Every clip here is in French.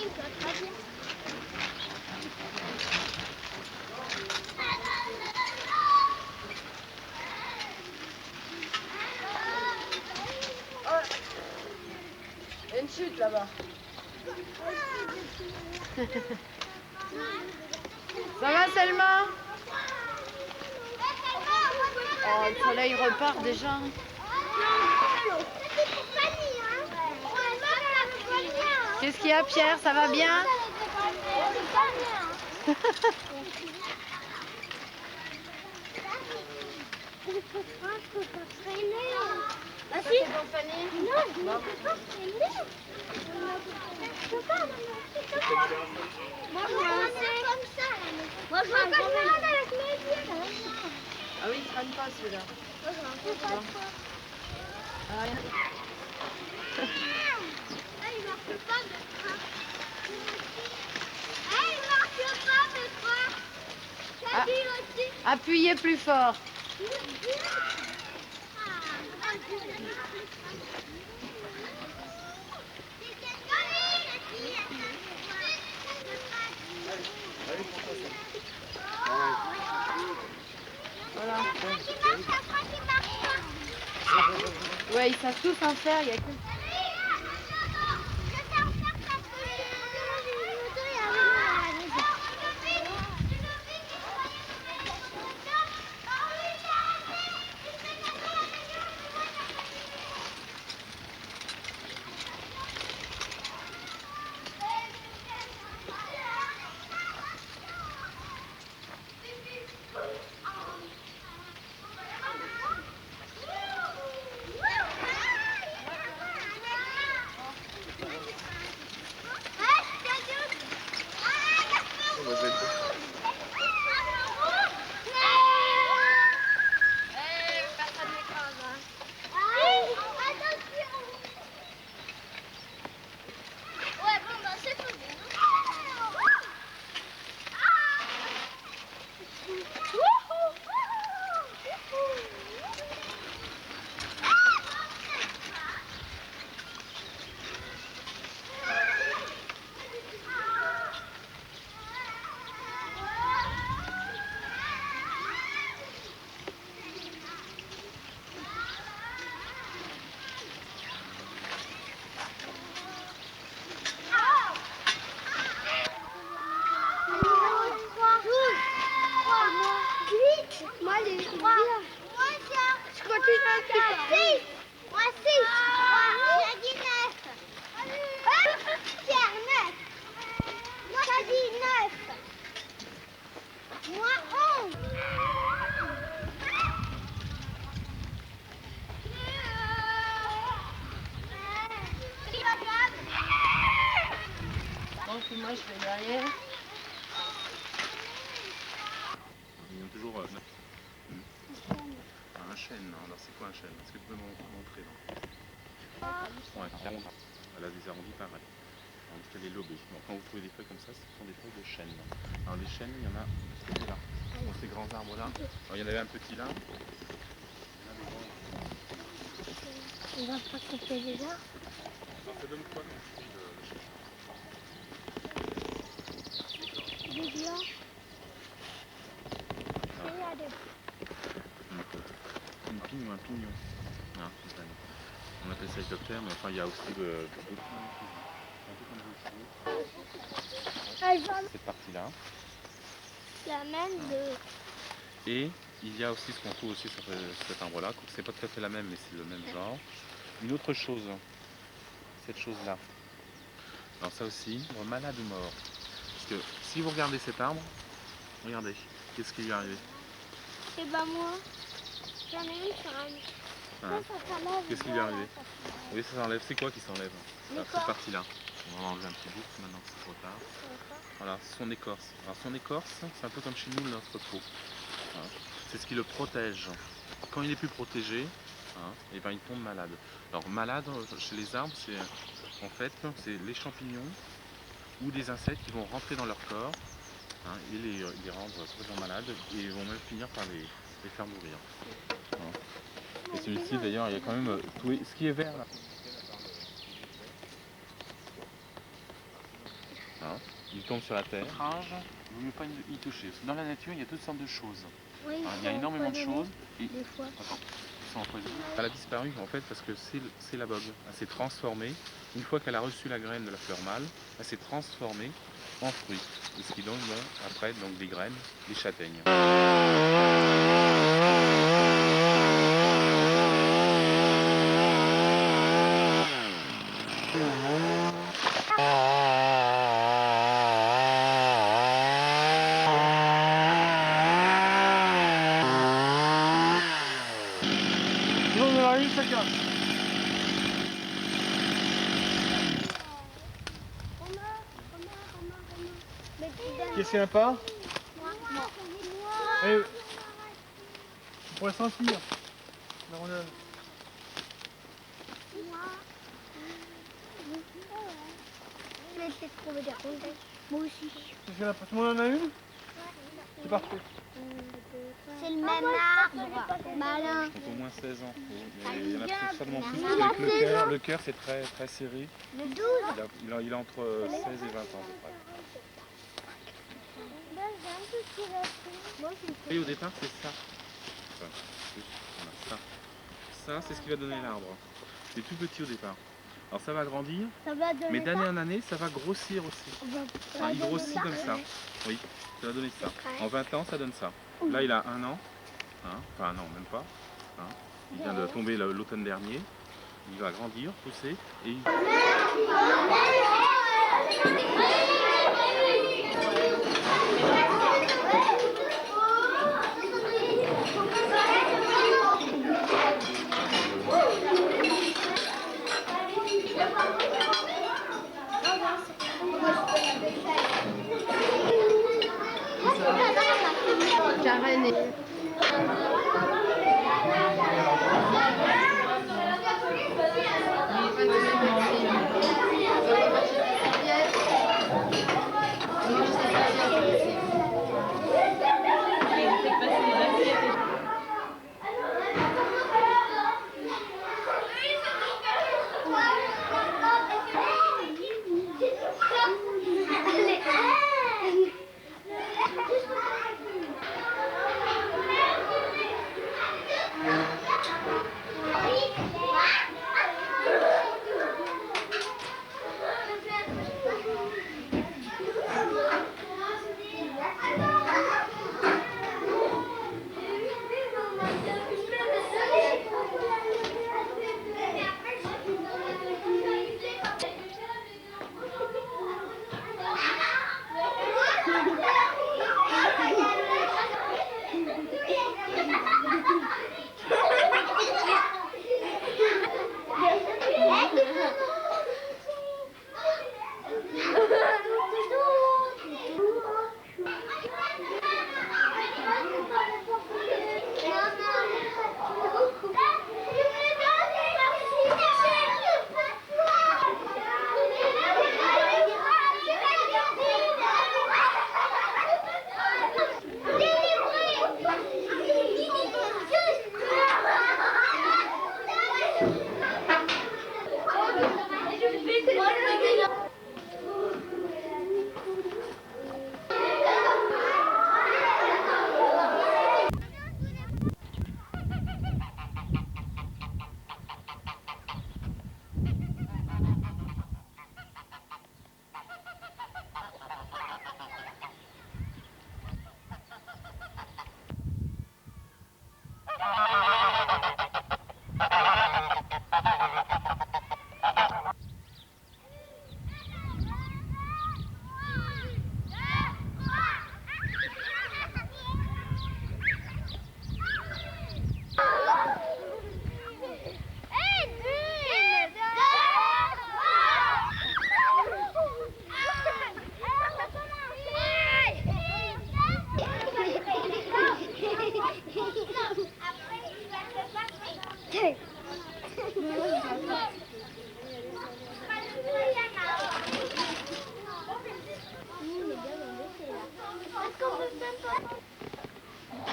Il y a une chute là-bas. Ça va Selma? Oh, le soleil repart déjà. Qu'est-ce qu'il y a Pierre? Ça va bien? Bah si. C'est bon Fanny? Non, je ne peux pas freiner. Je peux pas, moi je vais comme ça. Moi je vais avec mes pieds. Ah oui, il ne traîne pas celui-là. Moi je vais pas. Ah, rien. Il marche pas le train. Il marche pas le train. Ça dit aussi. Appuyez plus fort. Voilà. Ouais, ils savent tous en faire. Il y a que... Moi je vais derrière. Ils ont toujours un chêne. Alors c'est quoi un chêne? Est-ce que tu peux montrer ouais, elle a des arrondis pareils. Alors elle est lobée. Donc quand vous trouvez des feuilles comme ça, ce sont des feuilles de chêne. Alors les chênes, il y en a de ce côté-là. Dans ces grands arbres là. Alors, il y en avait un petit là. On va pas couper les arbres. Alors ça donne quoi comme fruit le chêne? Des blancs. Une pigne ou un pignon. Ah, on appelle ça hélicoptère, mais enfin il y a aussi d'autres cette partie-là. La même de... Et il y a aussi ce qu'on trouve aussi sur cet arbre-là, c'est pas tout à fait la même, mais c'est le même genre. Une autre chose, cette chose-là. Alors ça aussi, malade ou mort. Parce que si vous regardez cet arbre, regardez, qu'est-ce qui lui est arrivé? Eh ben moi, j'en ai une sur un... Hein? Qu'est-ce qui lui est arrivé? Oui, ça s'enlève. C'est quoi qui s'enlève? Cette partie-là. On va enlever un petit bout, maintenant c'est trop tard. Voilà, son écorce. Alors son écorce, c'est un peu comme chez nous notre peau. Hein? C'est ce qui le protège. Quand il n'est plus protégé, hein, et ben il tombe malade. Alors malade, chez les arbres, c'est en fait c'est les champignons ou des insectes qui vont rentrer dans leur corps, hein, et les rendre complètement malades, et ils vont même finir par les faire mourir. Hein? Et celui-ci d'ailleurs, il y a quand même tout ce qui est vert là. il tombe sur la terre. Il ne vaut mieux pas y toucher. Parce que dans la nature, il y a toutes sortes de choses. Oui, Il y a énormément de choses. Et... Des fois. Attends, ils sont empoisonnés. Elle a disparu en fait parce que c'est la bogue. Elle s'est transformée. Une fois qu'elle a reçu la graine de la fleur mâle, elle s'est transformée en fruit. Et ce qui donne après donc, des graines, des châtaignes. Qu'est-ce qu'il n'y en a pas? Moi. Allez, on pourrait sentir la rondelle. Je vais essayer de trouver des rondelles. Moi aussi. Qu'est-ce qu'il y en a pas? Tout le monde en a une? C'est parfait. C'est le même arbre. Malin. Donc au moins 16 ans. Il y en a peut-être seulement plus parce que le cœur c'est très, très serré. Le 12. Il a entre 16 et 20 ans à peu près. Et au départ c'est ça. Enfin, voilà, ça c'est ce qui va donner l'arbre. C'est tout petit au départ. Alors ça va grandir, Ça va donner mais d'année en année ça va grossir aussi. Il grossit comme ça. Oui, ça va donner ça. En 20 ans ça donne ça. Là il a 1 an. Enfin non, même pas. Il vient de tomber l'automne dernier. Il va grandir, pousser et il... Karen et...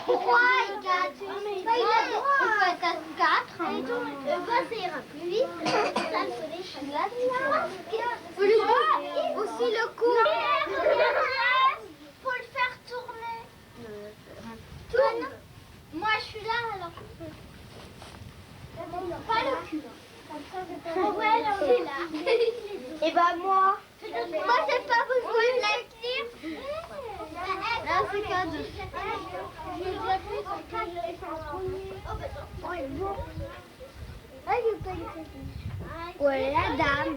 Pourquoi il gâte? Il a droit. On peut être à 4. Ça ira plus vite. Ça, il faut des chagats. Aussi le coup. Faut le faire tourner. Tourne. Moi je suis là alors je peux. Pas le cul. Ouais, on est là. Et bah moi j'ai pas besoin de la clé. Là c'est cadeau. J'ai déjà fait son cas, je l'ai fait en premier. Ouais, la dame.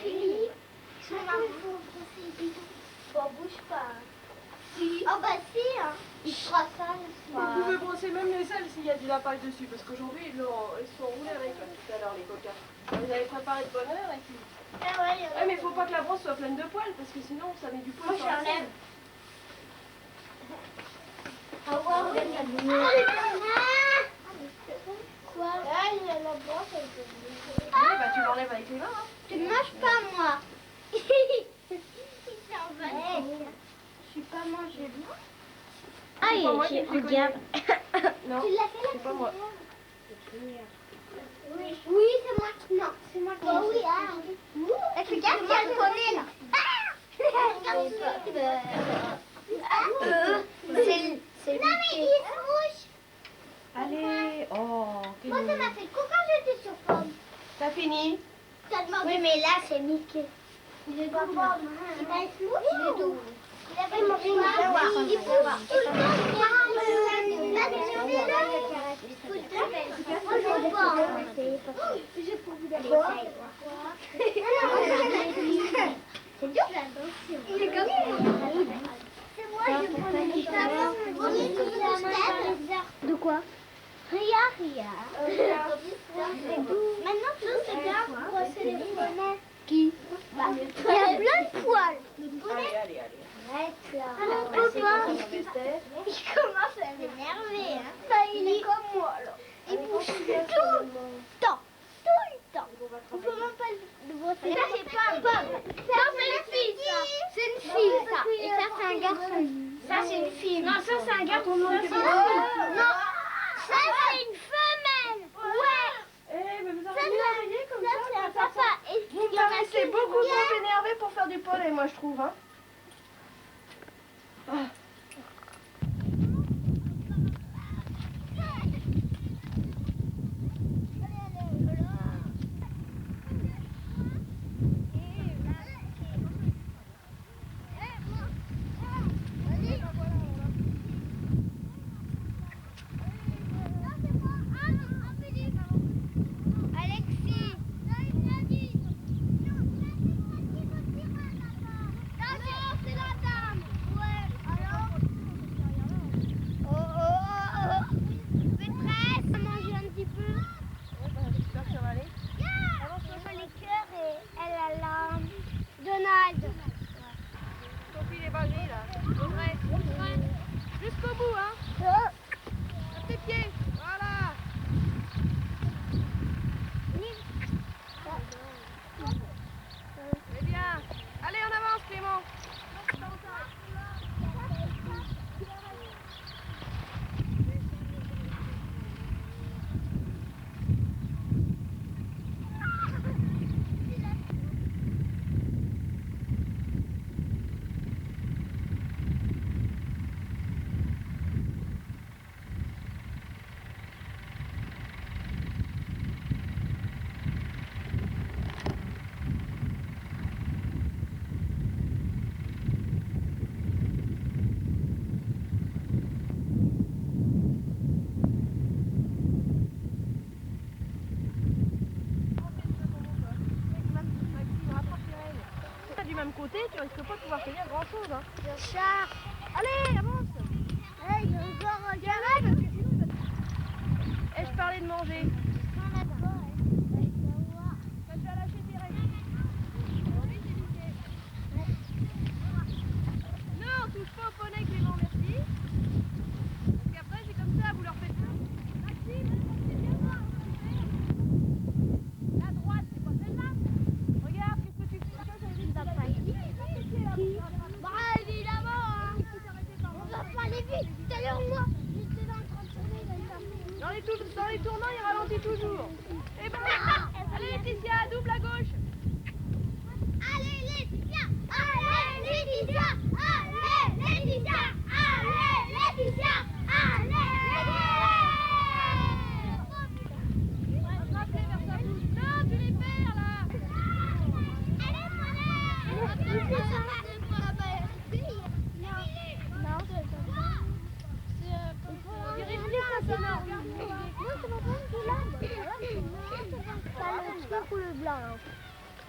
Philippe, bon, bouge pas. Si. Oh bah si, hein. Il fera ça. Vous pouvez brosser même les selles s'il y a du lapage dessus, parce qu'aujourd'hui ils sont roulés avec là, tout à l'heure les coquins. Vous avez préparé de bonne heure et puis... Ah ouais, Ouais, mais il faut pas que la brosse soit pleine de poils, parce que sinon ça met du poil sur la selle. Quoi? Ah, il y a la brosse, elle peut venir. Oui, bah tu l'enlèves avec les mains. Hein. Tu ne manges pas, moi. Il s'en va. Je suis pas mangée, moi. Ah, regarde. Non, Tu l'as fait là? c'est pas moi. Oui, c'est moi qui... Non, c'est moi qui... Oh oui, ah. Regarde, il y a le poney, là. C'est non, mais il se mouche. Allez, oh, Moi, ça m'a fait le coup quand j'étais sur pomme. t'as fini? Oui, mais là, c'est Mickey. Il est pas pomme. Il va se mouche. Il est doux. Il a fait mon ring. Il pousse tout le temps. J'ai pour vous d'aller. C'est dur. Il est comme ça. C'est moi, je prends le de quoi? Ria. Maintenant, tu sais bien brosser les poneys. Qui? Il y a plein de poils. Le poney. Allez. Arrête là. Alors, papa, il commence à m'énerver. Hein. Il est comme moi, alors. Il bouge tout le temps. On peut même pas le brosser. Ça, c'est pas un pomme. Ça, c'est une fille, ça. C'est une fille, ça. Et ça, c'est un garçon. Ça, c'est une fille. Non, ça, c'est un garçon. Non, ça, c'est une femelle. Ouais. Eh, mais vous Ça, avez mis l'oreiller comme ça, c'est un papa. Vous me paraissez beaucoup trop énervé pour faire du poney, moi je trouve. Hein. Ah. Jusqu'au bout, hein. À tes pieds, voilà. C'est bien. Allez, on avance, Clément. Du même côté, tu risques pas de pouvoir tenir grand chose. Hein. Le chat. Allez, avance. Hey, je regarde. Et je parlais de manger. Tu vas lâcher tes règles. Oui, c'est nickel. Non, touche pas au poney, Clément, merci. Parce qu'après, c'est comme ça, vous leur faites ça. Maxime, viens voir. La droite, c'est quoi celle-là? Regarde, qu'est-ce que tu fais? Bah évidemment, hein. On va pas aller vite. Tout à l'heure, moi, j'étais en train de tourner. Dans les tournants, il ralentit toujours. Et ben, allez Laetitia, double à gauche. Allez,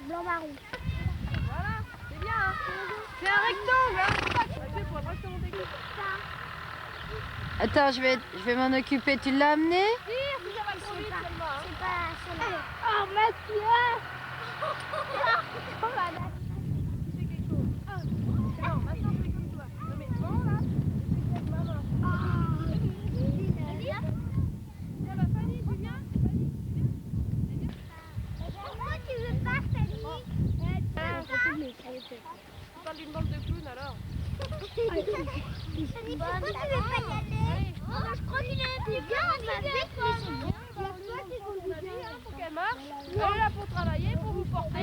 Blanc-marron. Voilà, c'est bien. Hein. C'est un rectangle. Hein. Pour après, je te montre quelque chose. Attends, je vais m'en occuper. Tu l'as amené? Tire, si ça va trop vite seulement. Hein. C'est pas celle-là. Oh, Mathieu! Tu fais quelque chose. Non, maintenant je fais comme toi. Je mets devant là. Je fais ma main. Tiens, bah Fanny, tu viens? Pourquoi tu veux pas, Fanny? Tu parles d'une bande de clowns alors? Fanny, pourquoi tu veux pas y aller? Je crois qu'il est plus bien, on va vite, mais c'est bien. Faut qu'elle marche. Elle est là pour travailler, pour vous porter.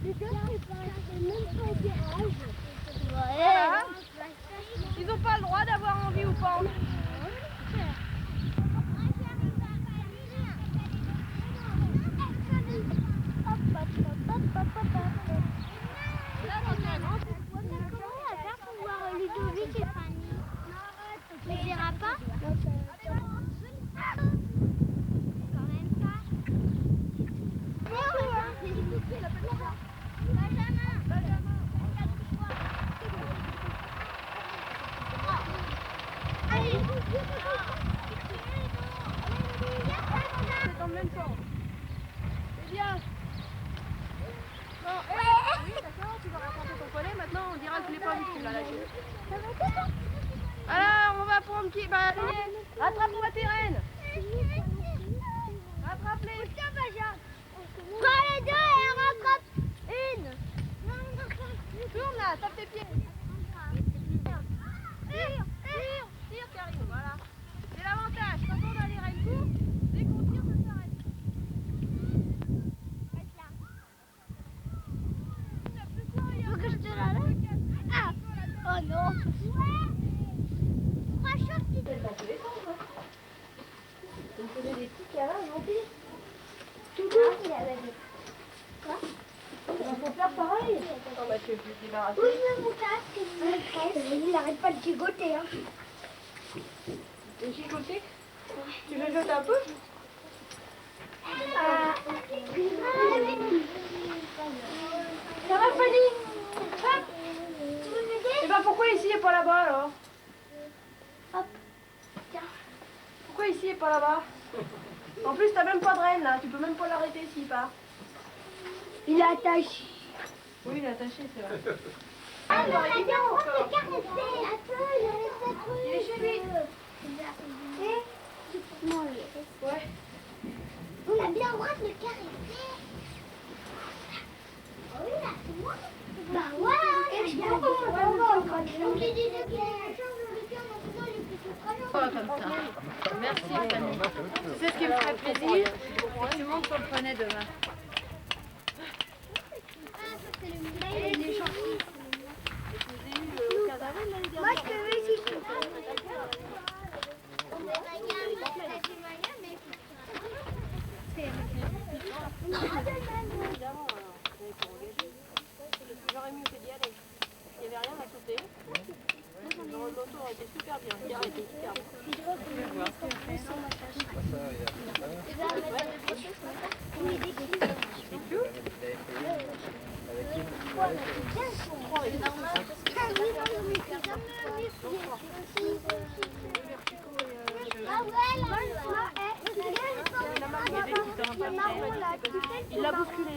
Les gars, c'est même pas des rages. Voilà. Ils n'ont pas le droit d'avoir envie ou pas envie. Ludovic et Fanny. Tu les verras pas? Quand même pas. Allez. C'est dans le même sens. C'est bien. Non, oui, d'accord, tu vas rattraper ton poney. Maintenant, on dira que tu l'es pas vu que tu l'as lâché. Alors, on va prendre qui? Bah, rattrape-moi tes rennes. Rattrape-les. Prends les deux et on rattrape une. Tourne là, tape tes pieds. Tire, Karine, voilà. C'est l'avantage. Quand on a les rennes courtes, dès qu'on tire, ça s'arrête. Faut que je te la laisse. Ah. Oh non. Trois choses qui te On faisait des petits câlins, non plus. tout doux. Il avait dit. Quoi? Il faut faire pareil. Attends, Mathieu, je vais te débarrasser. Oui, je veux mon casque. Il arrête pas de gigoter. Hein. De gigoter. Tu veux jeter un peu? Ça va, Fanny? Hop. Tu veux m'aider? Et bah pourquoi ici et pas là-bas alors? Hop. Tiens. Pourquoi ici et pas là-bas? En plus, t'as même pas de renne là. Tu peux même pas l'arrêter s'il part. Il est attaché. Oui, il est attaché, c'est vrai. Ah, il aurait été bien encore. Il est chez lui. Ouais. On a bien le droit de le caresser. Oh oui, là, c'est moi. Bah voilà. Et je comprends. Donc les deux qui change le cœur, maintenant les petits prénoms. Pas comme ça. Merci, Fanny. Tu sais ce qui me ferait plaisir? Que tu montes sur le poney demain. Il est gentil. Moi, je peux veux si je peux. J'aurais mieux fait d'y aller. Il n'y avait rien à sauter. Le moto aurait été super bien. Il aurait été super bien. Il l'a bousculé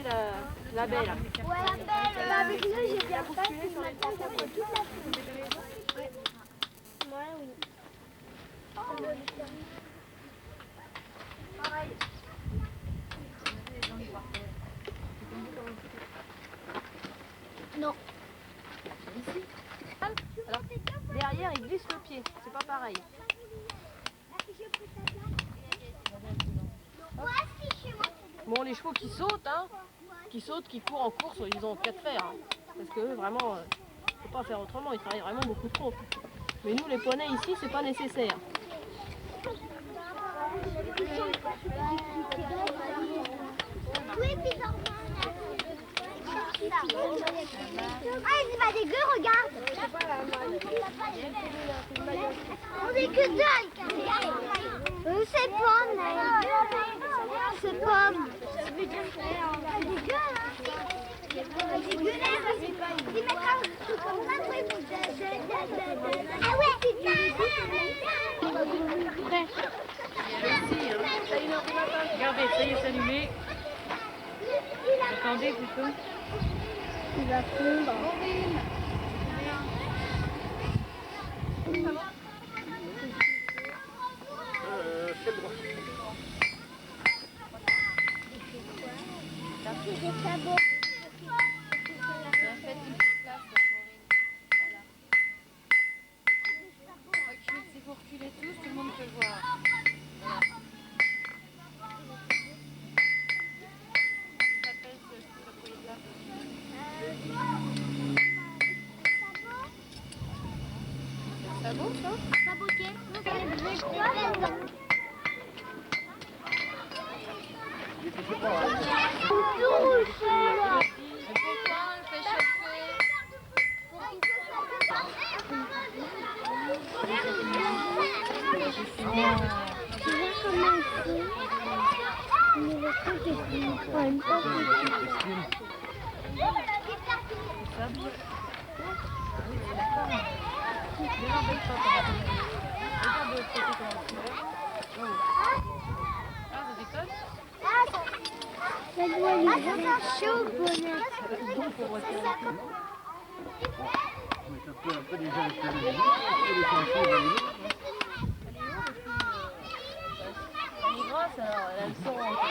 la belle. Ouais, la belle, avec nous, j'ai bien fait. Bousculé sur les trois côtés. Ouais, oui. Non. Alors, derrière, il glisse le pied. C'est pas pareil. Bon, les chevaux qui sautent, hein, qui courent en course, ils ont qu'à te faire. Hein, parce que eux, vraiment, faut pas faire autrement. Ils travaillent vraiment beaucoup trop. Mais nous, les poneys ici, c'est pas nécessaire. Oui, puis Ah, c'est pas dégueu, regarde. On est que deux avec un c'est pomme. C'est pomme. C'est dégueu, hein. Ah ouais, putain. Regardez, ça y est, c'est allumé. Attendez plutôt. Il va fondre. Si vous reculez tous, tout le monde peut le voir. Ça vaut ça? Sabotier. Chaud, Grâce, alors, elle a le sang un peu.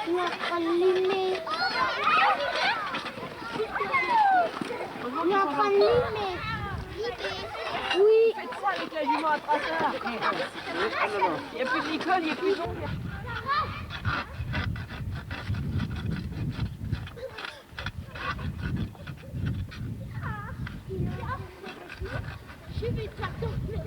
On est en train de limer. On est en train de limer. Oui. Faites ça avec la jument à traceur. Il n'y a plus de Nicole, il n'y a plus d'ongles. Je vais te faire tomber.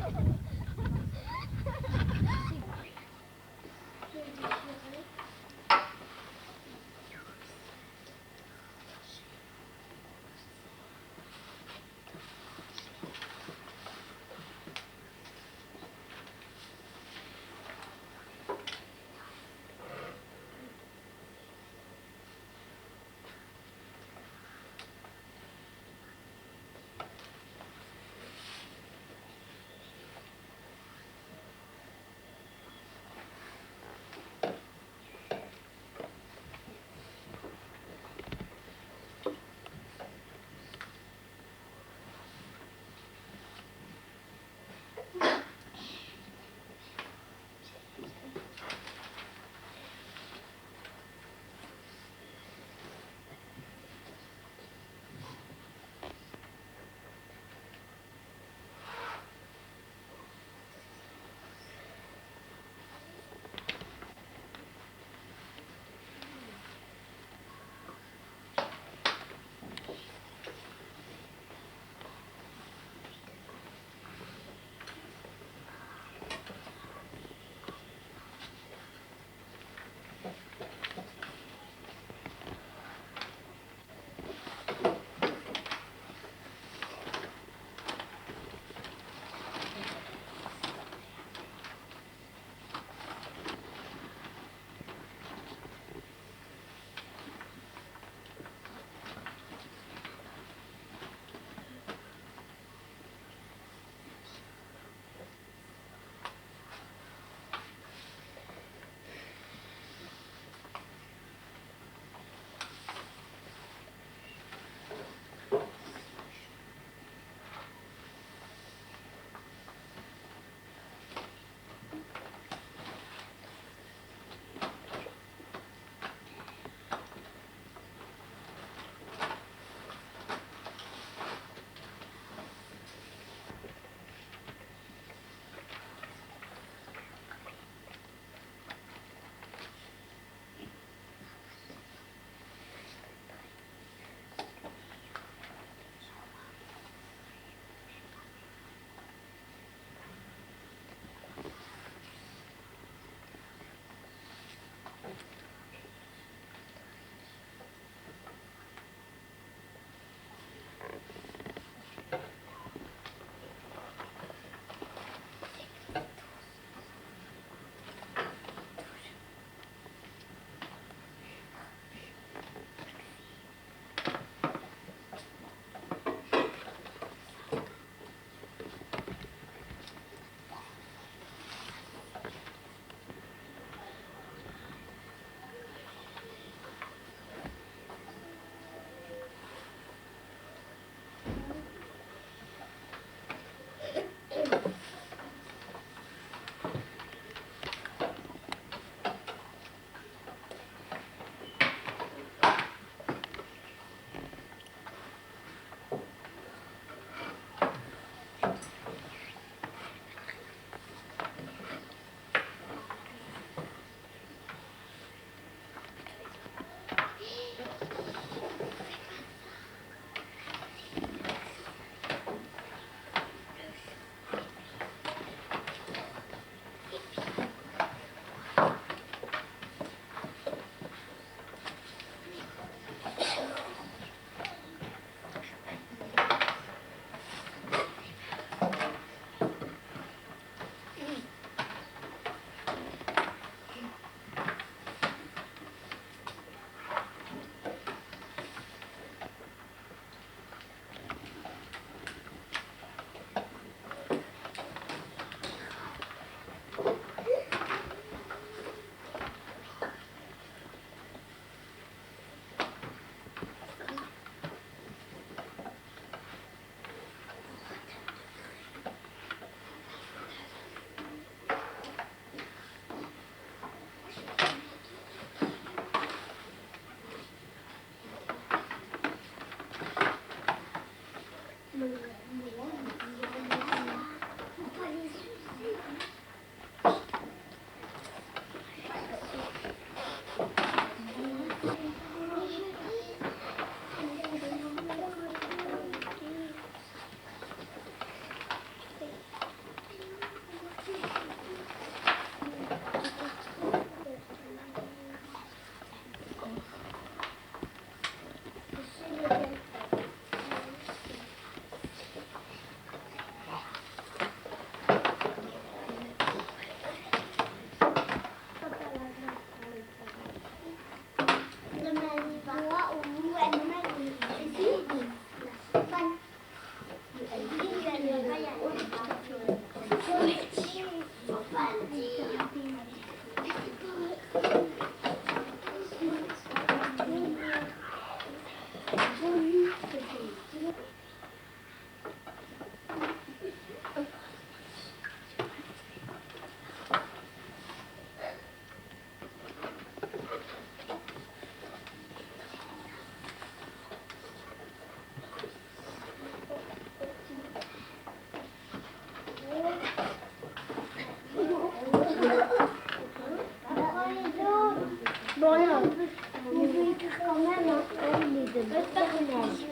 Bon, là, on veut écrire quand même un les deux personnages.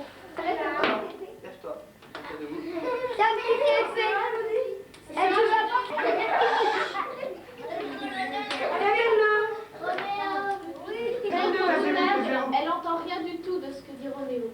Lève-toi. C'est un petit café. Elle joue Elle entend rien du tout de ce que dit Roméo.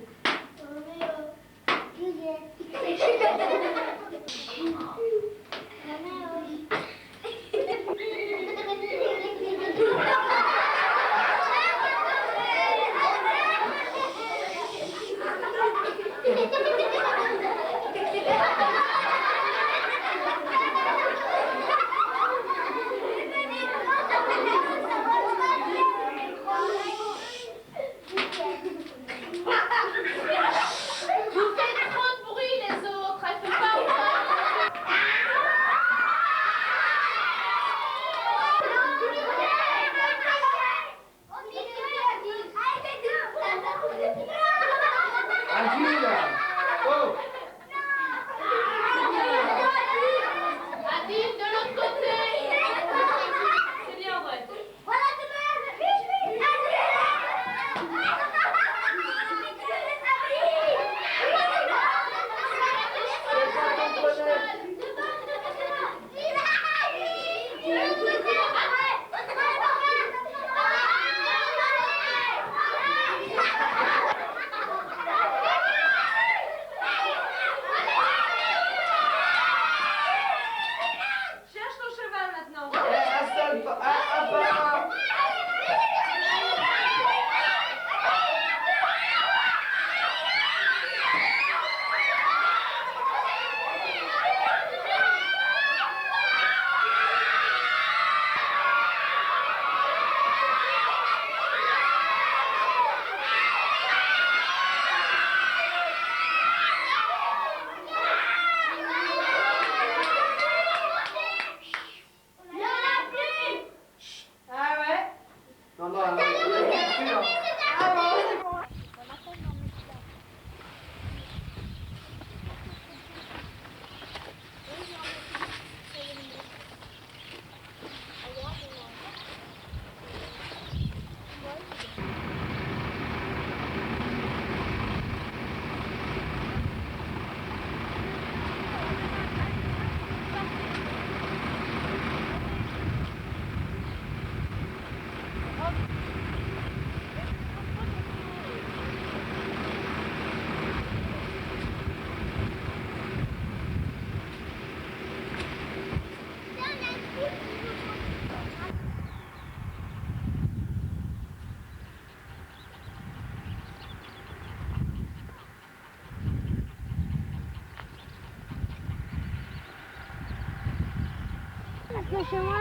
Parce que chez moi,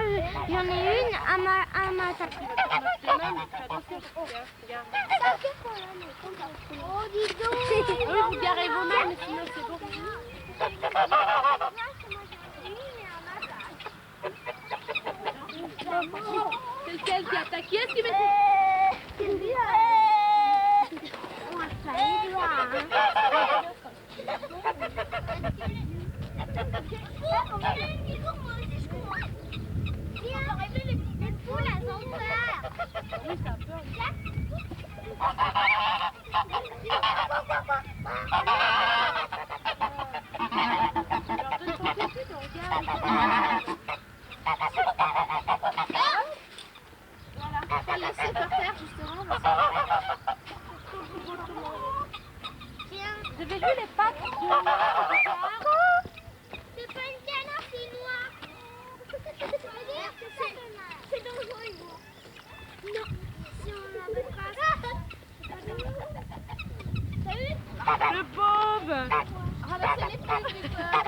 j'en ai une à ma table. Oh, dis donc. Oui, vous garez vous-même, sinon c'est bon. C'est lequel qui attaque? Qui est-ce qui met? Les poules, elles ont peur. Oui, ça a peur. Alors donne ton petit, regarde. Voilà, on va le laisser par terre justement. Vous avez vu les pattes de C'est pas une canard, c'est noir. C'est dangereux, ils vont. Non, si on n'avait pas. T'as vu? le pauvre. Ramassez les poules, j'ai peur.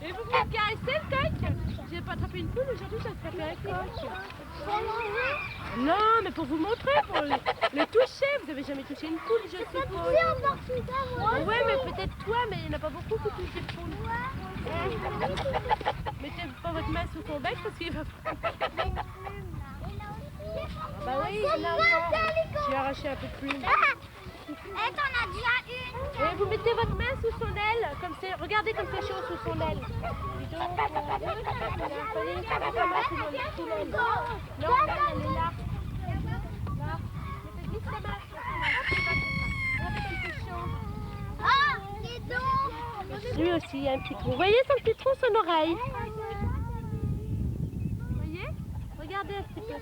Et vous me caressez le coq? J'ai pas attrapé une poule aujourd'hui, j'ai attrapé un coq. Non, mais pour vous montrer, pour le toucher. Vous avez jamais touché une poule, je suppose. en Portugal, moi. Ouais, mais peut-être toi, mais il n'y en a pas beaucoup qui touchent des poules. Mettez pas votre main sous son bec parce qu'il va prendre. Bah oui, il y en a encore. J'ai arraché un peu plus. Eh, t'en as déjà une. Et vous mettez votre main sous son aile, comme c'est. Regardez comme c'est chaud sous son aile. Dis donc, il a fallu mettre la main sous l'aile. Non, là, elle est là. ici, il y a un petit trou. Vous voyez son petit trou, son oreille? Vous voyez? Regardez un petit peu.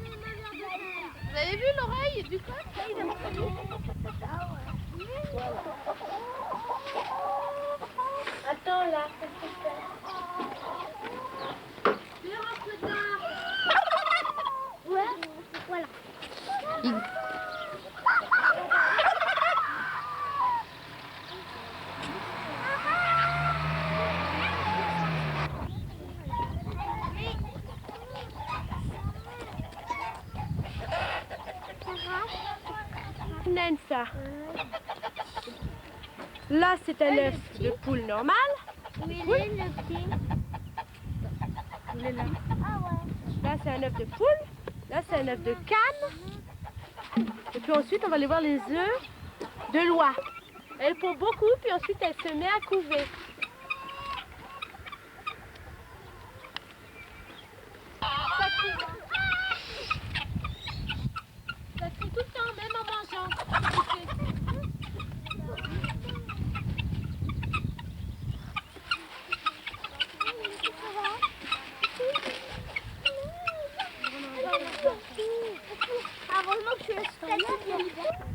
Vous avez vu l'oreille du coq? Attends là. Viens, rentre dedans. Ouais, voilà. Ça. Là, c'est un œuf de poule normal. Où il est le petit? Il est là. Ah ouais. Là, c'est un œuf de poule. Là, c'est un œuf de canne. Et puis ensuite, on va aller voir les œufs de l'oie. Elle pond beaucoup, puis ensuite, elle se met à couver. Ça crie tout le temps, même en mangeant.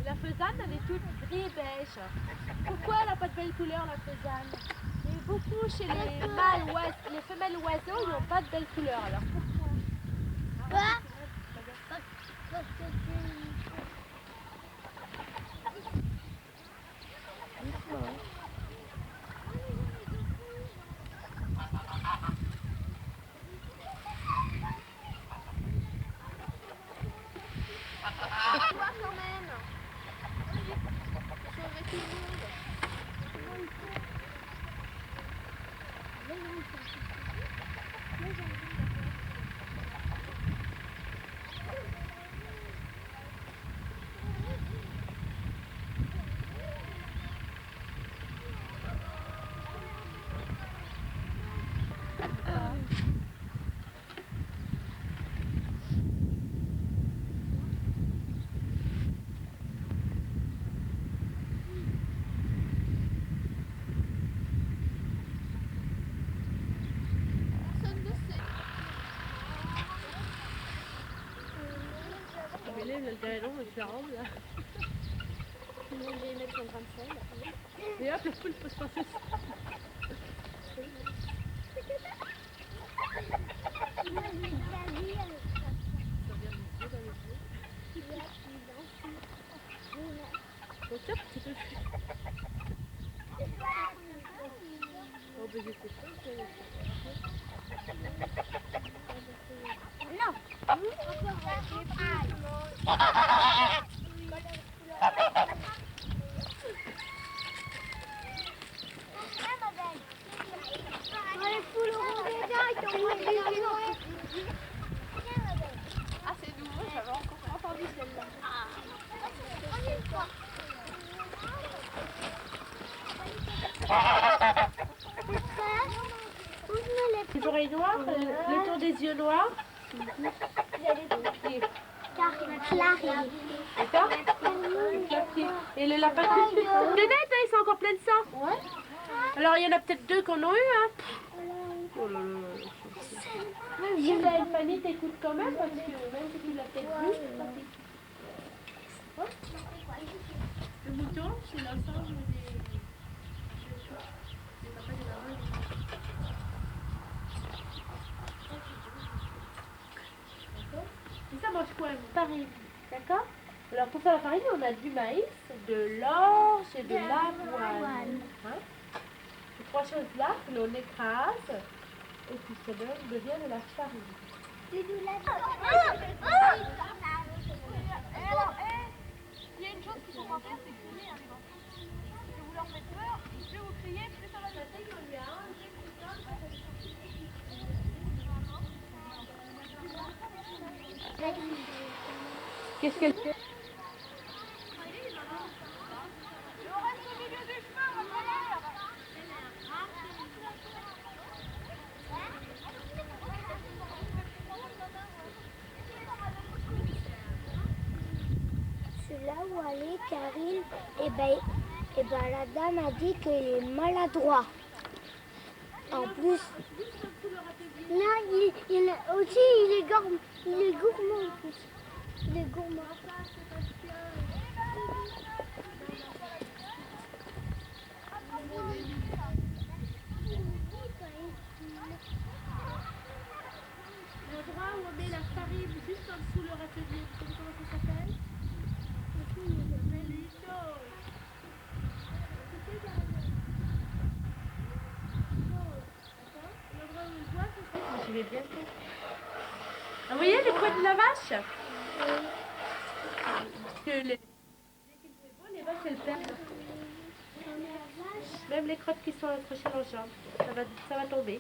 La faisane, elle est toute gris et beige. Pourquoi elle n'a pas de belle couleur, la faisane? Il y a beaucoup chez les mâles oiseaux, les femelles oiseaux, ils n'ont pas de belle couleur. Alors pourquoi? Le galon me fait rendre là. Je vais mettre son grain de sel. Et hop, le poule peut se passer ça. Donc hop, tu peux le faire. Oh, ben je sais pas. Non. Ah, c'est nouveau, j'avais encore pas entendu celle-là. Les oreilles noires, le tour des yeux noirs. D'accord? Et le lapin de Nénette, ils sont encore pleins de sang. Ouais. Alors il y en a peut-être deux qu'on a eu, hein. Oh là là. Gisèle, Fanny t'écoute quand même parce que même si tu l'as peut-être vu. Le mouton, c'est l'ensemble des papas et des mamans. Et ça mange quoi? Une farine, d'accord? Alors pour faire la farine, on a du maïs, de l'orge et de l'avoine. Hein? Ces trois choses-là, que l'on écrase et puis ça devient de la farine. Il y a une chose qu'il ne faut pas faire, c'est crier. Si vous leur faites peur, plus vous criez, plus ça va passer. Qu'est-ce qu'elle fait? C'est là où allait Karine, et ben la dame a dit qu'il est maladroit. En plus. Non, il aussi, il est gourmand. Il est gourmand en plus. Il est gourmand. L'endroit où on met la farine juste en dessous leur atelier. Vous savez comment ça s'appelle? Je vais bientôt. Ah, vous voyez les couettes de la vache? Parce que dès qu'il fait beau, les vaches elles perdent. Même les crottes qui sont accrochées dans les jambes, ça va tomber.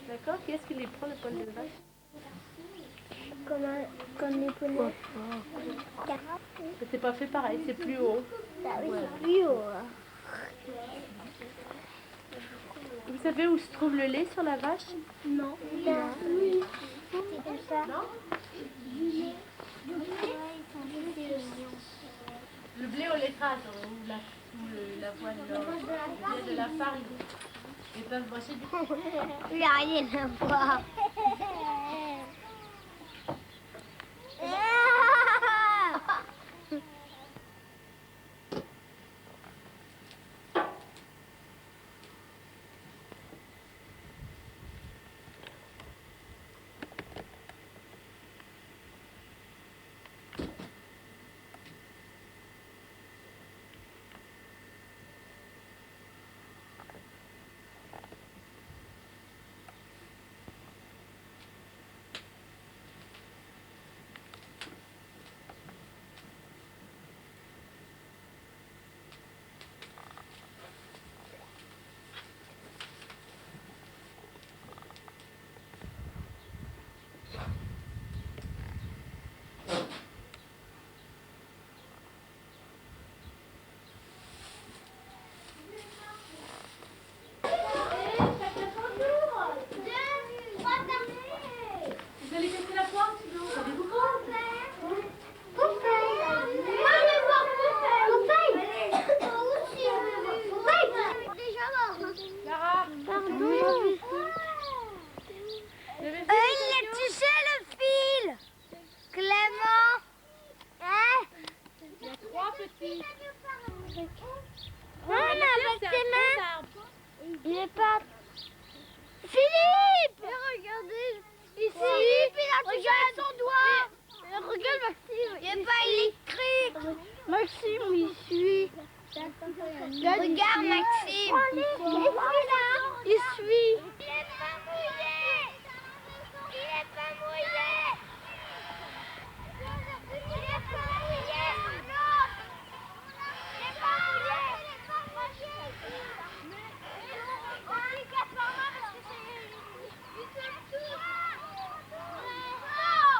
D'accord? Qui est-ce qui les prend le poil de vache? Comme les poneys. C'est pas fait pareil, c'est plus haut. Ah oui, c'est plus haut. Vous savez où se trouve le lait sur la vache? Non. Oui. C'est comme ça. Non? Le blé au laitrage, ou la voile, le lait de la farine. Ils peuvent brancher du Il n'y a rien à voir. Vous allez casser la porte? Savez-vous quoi? Clara, Pardon. il Il a touché le fil. Clément. Hein? y a 3 petits. Avec tes mains. Il est pas... Philippe! Regardez, ici. Philippe, il a touché son doigt. Regarde Maxime. Il n'est pas électrique. Maxime, il suit. Regarde Maxime. Il suit là. Il suit. Il est pas mouillé. Il est pas mouillé. Il est pas mouillé. Non. Il est pas mouillé. On lui casse pas parce que c'est... Il se touche. Non.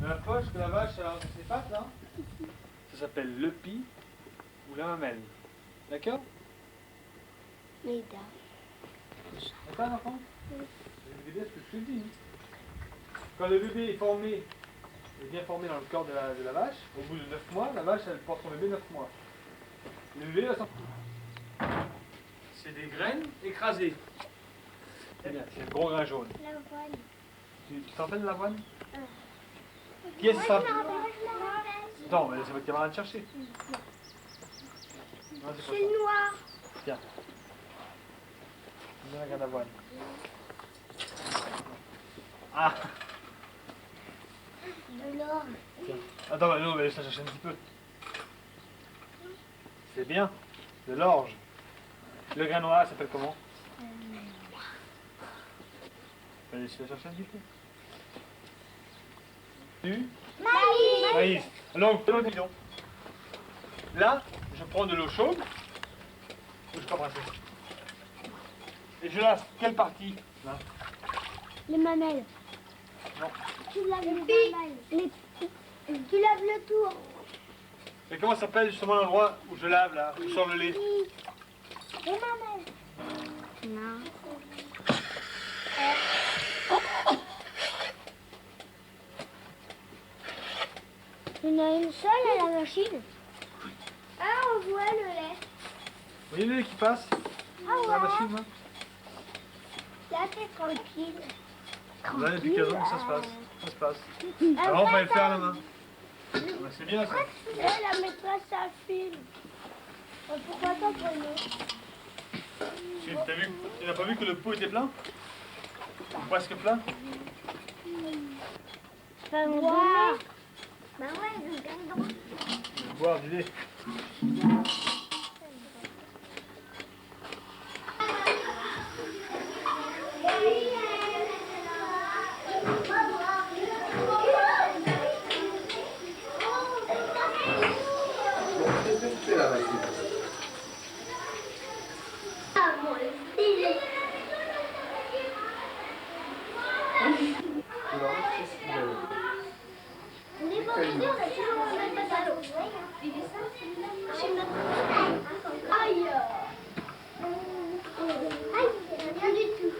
la poche que la vache a entre ses pattes là, ça s'appelle le pis ou la mamelle. D'accord? Mais D'accord, enfant? C'est bien ce que je te dis. Quand le bébé est formé, est bien formé dans le corps de la vache, au bout de 9 mois, la vache elle porte son bébé 9 mois. Le bébé va sortir. C'est des graines écrasées. C'est bien, c'est le gros grain jaune. l'avoine. Tu t'en rappelles de l'avoine? Qui est-ce ça? Non, mais c'est votre camarade chercher. Non, c'est pas C'est ça. noir. Tiens. Viens la graine d'avoine. Ah! De l'or. Tiens. Attends, bah, non, mais laisse la chercher un petit peu. C'est bien. De l'orge. Le grain noir ça s'appelle comment? Bah, laisse la chercher un petit peu. Tu? Maïs. Maïs. Alors, prenons le bidon. Là, je prends de l'eau chaude. Ou je peux brasser. Et je lave quelle partie? Là. Les mamelles. Non. Tu laves les mamelles. Tu laves le tour. Et comment s'appelle justement l'endroit où je lave là, où sort le lait? Les mamelles. Non. Il y en a une seule à la machine. Ah, on voit le lait. Vous voyez le lait qui passe Ah dans la ouais. machine là? Là, c'est tranquille. Là, depuis 15 ans que ça se passe. Ça se passe. Avant, il fallait le faire à la main. Ah, bah, c'est bien ça. La maîtresse, ça filme. Pourquoi t'as pas Tu n'as pas vu que le pot était plein? Ou presque plein? Boire. Bah ouais, je gagne droit. Boire du lait. C'est la machine. Ah, mon style. On est pas vidéo, on a toujours le même pantalon. Aïe. Aïe, rien du tout.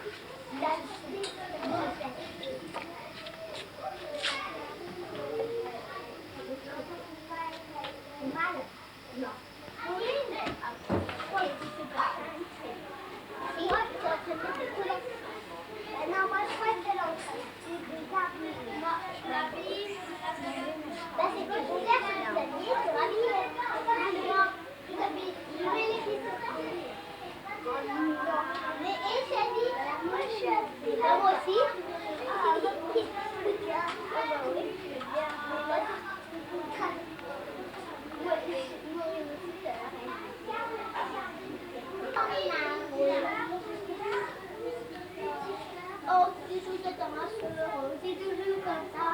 Mal. Non. Oui, mais après, c'est pas ça. Et moi, ça te met des couleurs. Non, moi, je crois que c'est l'autre. Moi, je m'habille. Là, c'est que ton père, c'est l'habiller, c'est m'habiller. Moi, je m'habille. Je vais les filles. Mais et c'est dit, moi, je suis habillée. Moi aussi. Oh, c'est tout ça, ta marche, c'est toujours comme ça.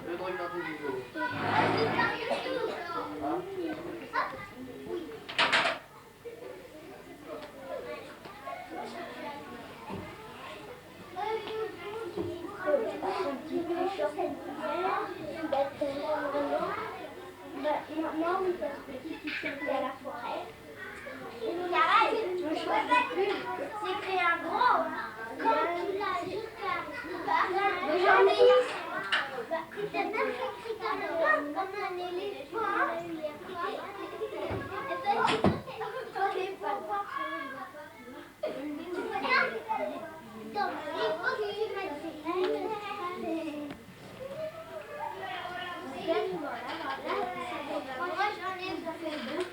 Je vais te regarder du jour. Moi, oui, parce que si tu fais à la forêt, Carré, je ne choisis plus. C'est fait un gros. Quand tu l'as jusqu'à. Mais j'en ai eu. C'est même écrit comme un éléphant. Et toi, tu connais pas. Tu vois ça? Donc, il faut que tu mettes des. Moi, j'en ai, ça fait deux.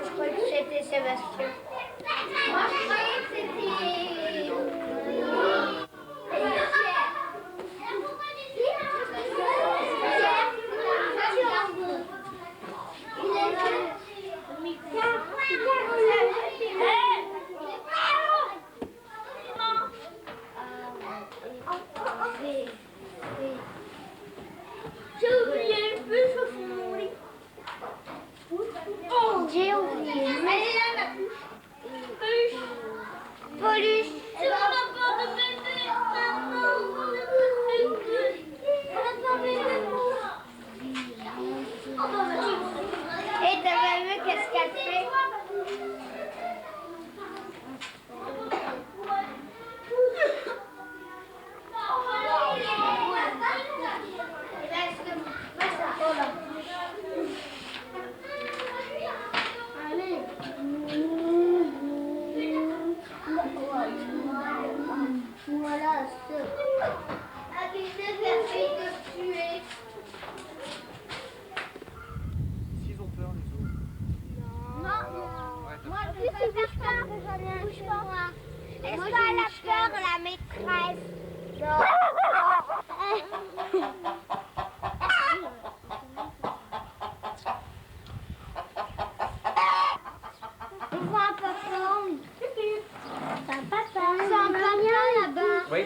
Je croyais que c'était Sébastien. Moi, je croyais que j'ai oublié le plus au fond de mon lit. J'ai oublié. Elle est là, ma couche. Peluche. Peluche. C'est mon rapport de bébé. Maman, on a pas bébé. Et ta maman, qu'est-ce qu'elle fait? Voilà ce. Accusé d'essayer de tuer. S'ils ont peur, les autres. Non. Moi, je fais peur. Bouge pas. Est-ce qu'elle a peur, la maîtresse? Non. On voit un papa. C'est un papa. C'est un papa là-bas. Oui,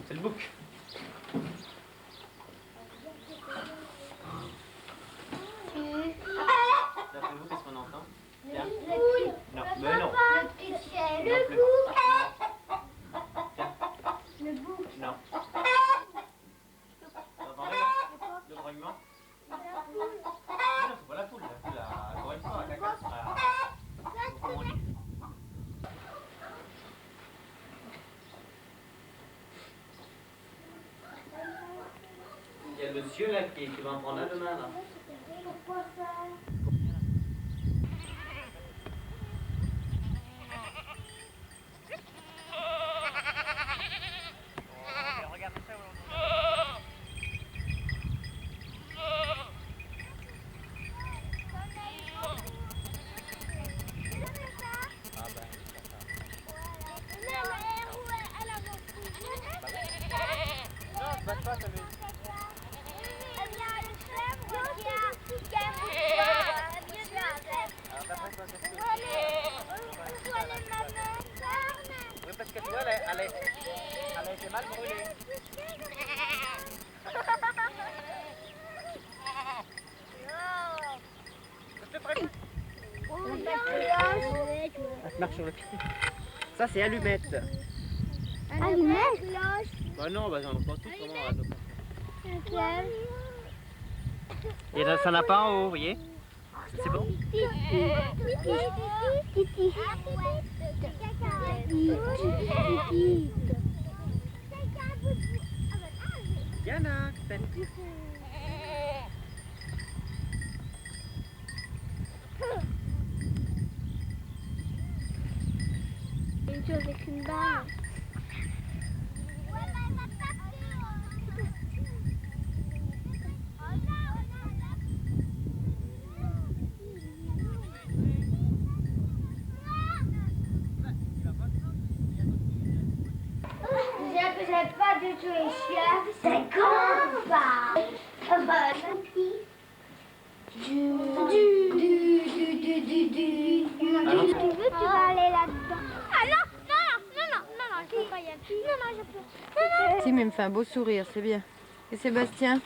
c'est le bouc. D'après vous, qu'est-ce qu'on entend? Tiens. Non, mais non. Le bouc. Le bouc. Non. Vous entendez le grognement? Non, c'est pas la poule. La poule, encore une fois, la caca sera au mon lit. Il y a le monsieur là qui va en prendre un demain là. Pourquoi ça? Oui, parce que tu vois, elle a été mal brûlée. Elle marche sur le pied. Ça, c'est allumette. Allumette? Bah non, bah j'en ai pas tous, comment on va. Ok. Et ça n'a pas en haut, vous voyez? C'est bon? Yana, salut. Il joue avec une balle. J'aime pas du tout les chiens, c'est comme ça. Tu veux, tu vas aller là-dedans. Ah non, je peux pas y aller. Non, je peux. Si, mais il me fait un beau sourire, c'est bien. Et Sébastien?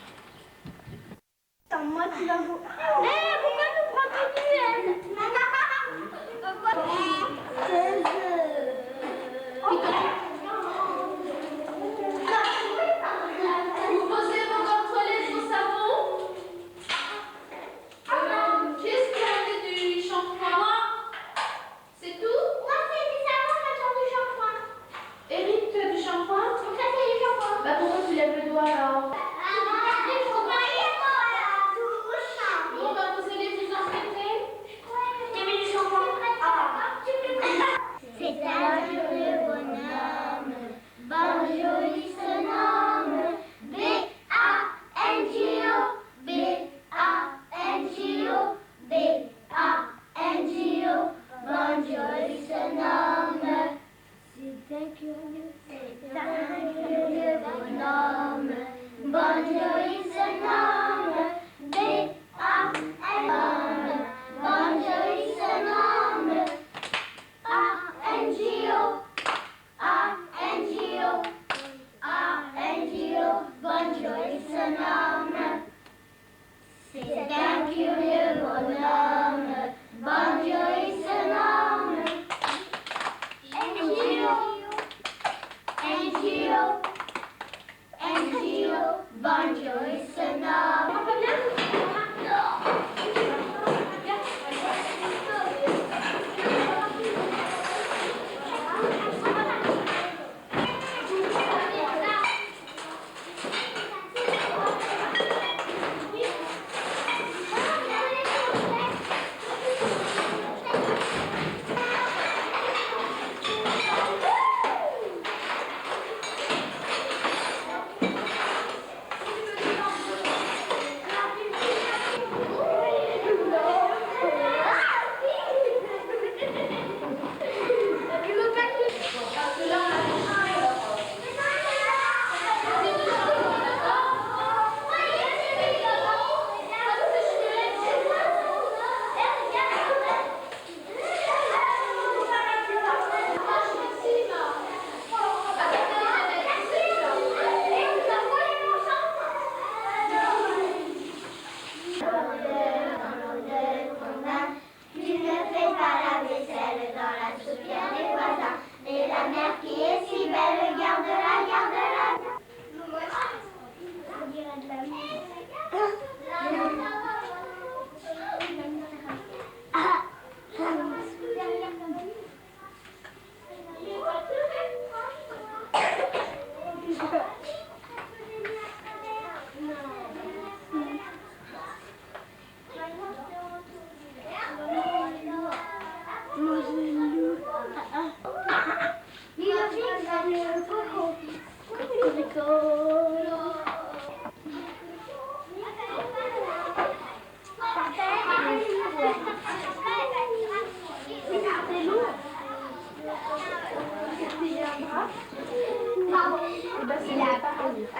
Attends, moi, tu vas vous... pourquoi nous prends tout duel? Vous posez vos gants toilettes au savon. Qu'est-ce qu'il y a du shampoing? C'est tout? Moi, c'est du savon, ça sort du shampoing. Eric, tu as du shampoing? Ça, c'est du shampoing. Bah pourquoi tu lèves le doigt alors? Il faut pas y aller, moi, là. Bon bah vous allez vous en traiter. Ouais.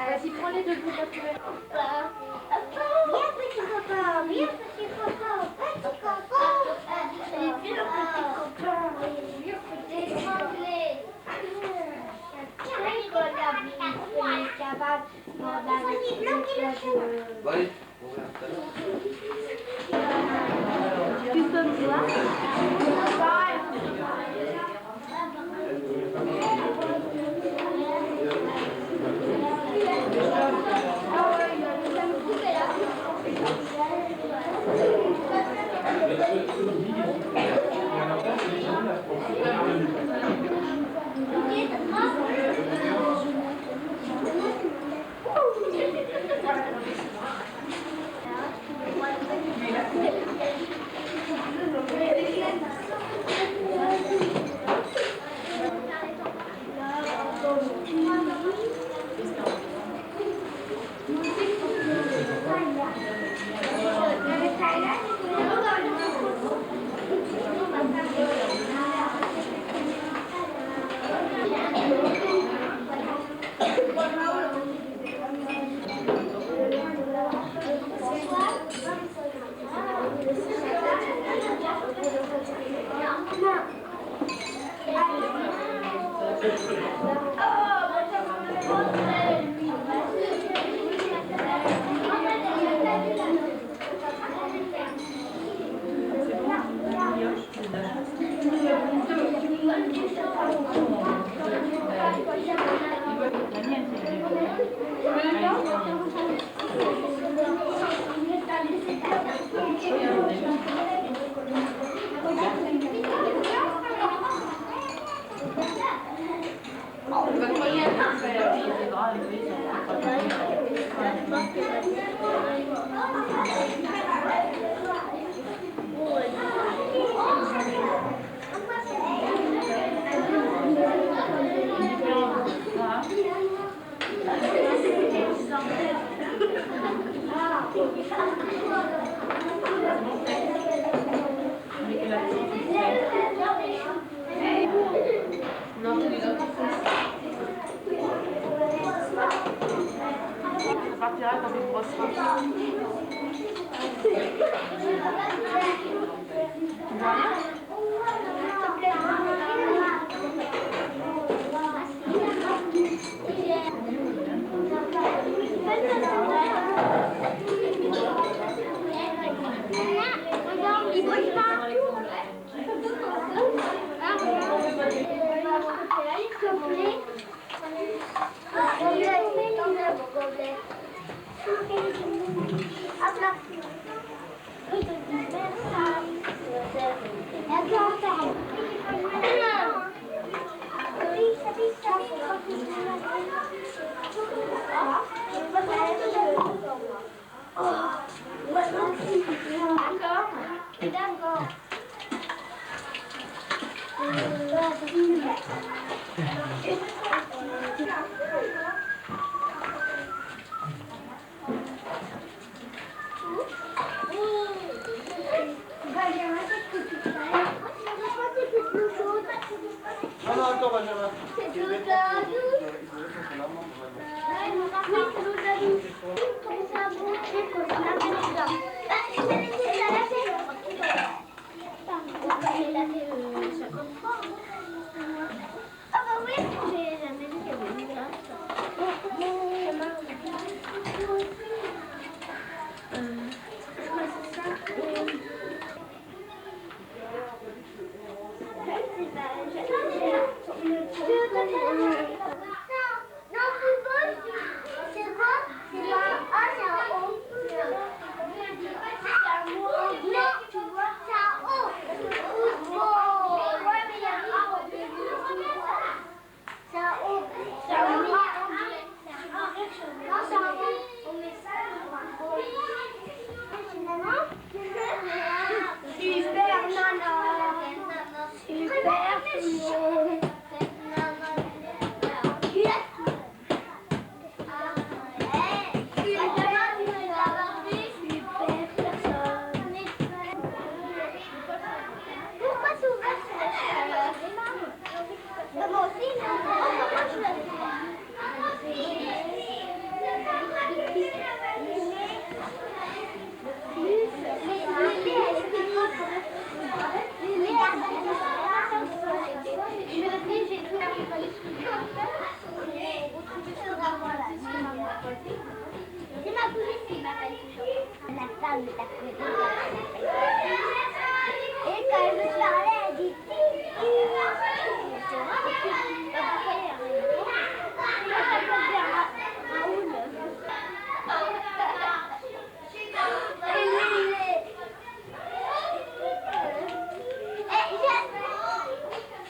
Vas-y, prends les deux bouts de la poubelle. Viens petit copain, viens petit copain, petit copain. Viens petit copain, viens petit Allez, Ça partira quand tu brosseras. Il bouge pas. D'accord. non, non, attends, Benjamin. C'est de l'eau de la douche. Oui, c'est l'eau de la douche. Comme ça, bon, c'est qu'on se lave les dents. Je vais laisser ça laver. Je vais laver 50 fois. Ah bah oui, j'ai jamais vu qu'il y avait une glace. C'est ça. Non, football, c'est quoi? C'est pas un A, c'est un O. C'est un mot anglais, tu vois, c'est un O. Football. mais t'as fait et quand elle veut parler, elle dit c'est vrai, pourquoi il y a rien? Ça peut faire Raoul.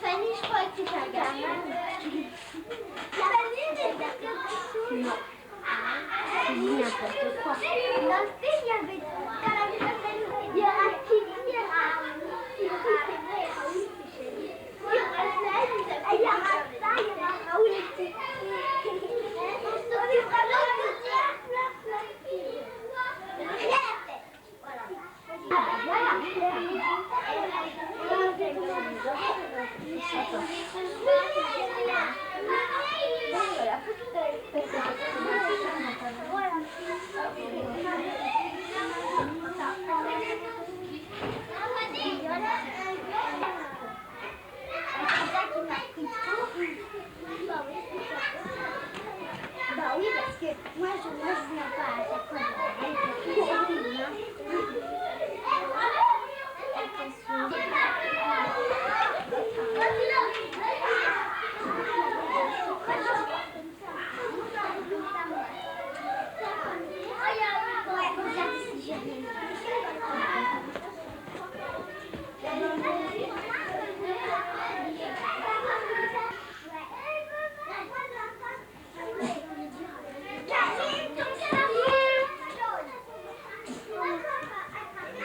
Fanny, je crois que tu fais un gamin. Fanny, mais t'as quelque chose? Non. Tu dis n'importe quoi. Dans le film, il y avait il y a Akili, il y a Raoul. Il y a Rasta, il y a Raoul et tout. Bah oui, parce que moi je viens pas à chaque fois.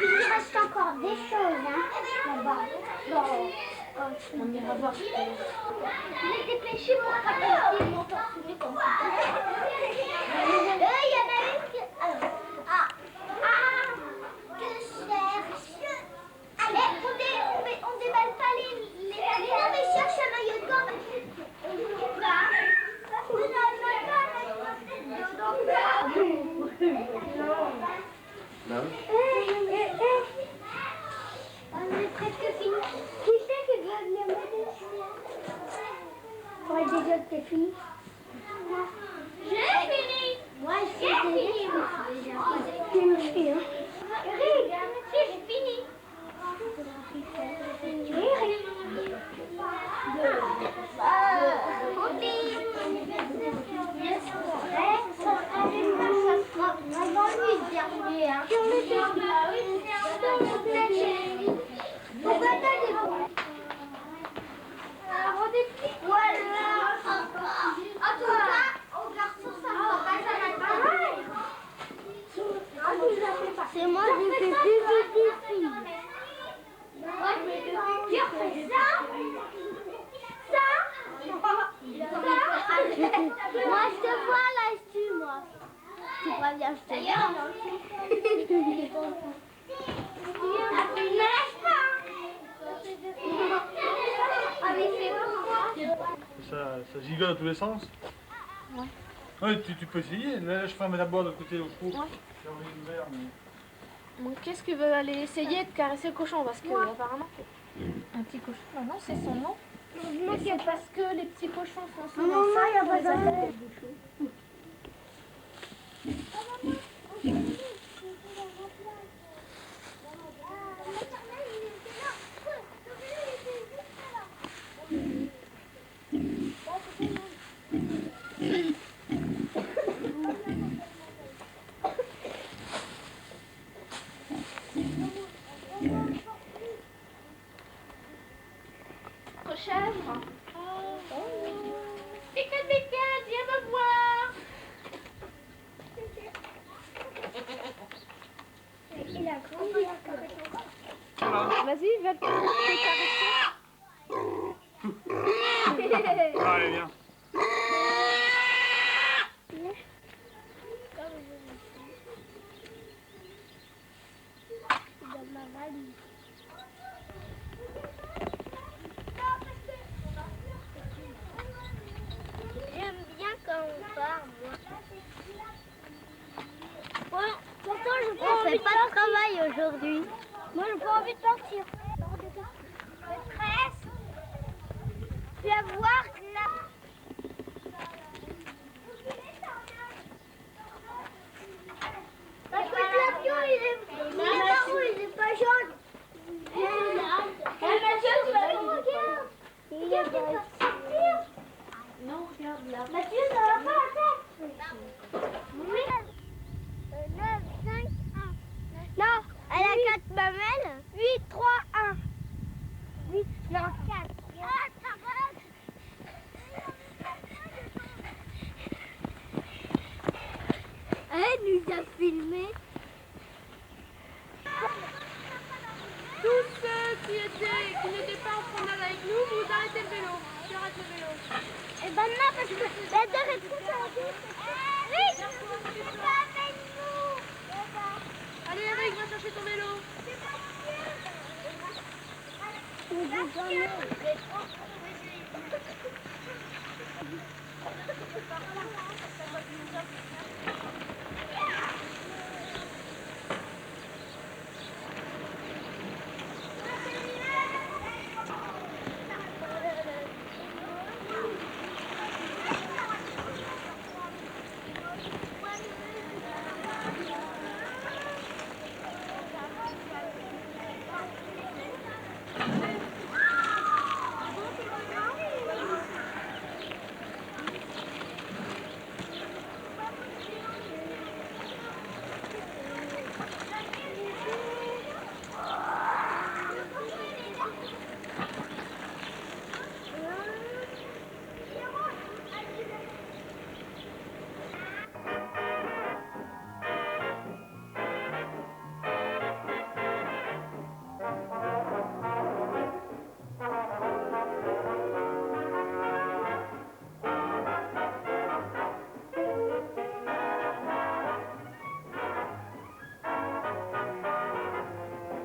Il reste encore des choses, hein, là-bas. On ira voir. Mais dépêchez pour pas qu'ils m'ont torturé comme ça. Il y en a une qui... que cherche. Allez, on déballe pas les... Non, mais cherche un maillot de bain. On est presque fini. Qui c'est qui doit venir m'aider? Moi déjà que t'es fini. J'ai fini. Moi j'ai fini. J'ai fini. J'ai fini. Pourquoi t'as des bons? Alors on déplique. Voilà. En tout cas, au garçon, ça va pas, ça va pas. C'est moi qui fais plus de filles. Moi je fais deux filles. Tu refais ça? Ça? Moi je te vois là-dessus, moi. Tu crois bien, je te vois. Ne lâche pas. Ça gigote dans tous les sens. Ouais, tu peux essayer. Là, je ferme d'abord de côté au four. Ouais. J'ai envie d'ouvert, mais... Donc qu'est-ce qu'il veut aller essayer de caresser le cochon? Parce que apparemment un petit cochon, bah non, c'est son nom. Et c'est parce que les petits cochons sont souvent Non, il n'y a pas ça. Chèvre. Pica, viens me voir. Il a grandi. Vas-y, va te caresser. Allez, viens. Dans ma valise. J'aime bien quand on part, moi. Ouais, pourtant, je n'ai pas de travail aujourd'hui. Moi, j'ai pas envie de partir. Maîtresse, viens voir là. Parce que l'avion, il est déjà filmé. Tous ceux qui n'étaient pas en promenade avec nous, vous arrêtez le vélo. Tu arrêtes le vélo. Et ben non, parce que la terre est trop chargée. Oui, c'est pas avec nous. Allez Eric, va chercher ton vélo. C'est pas sûr.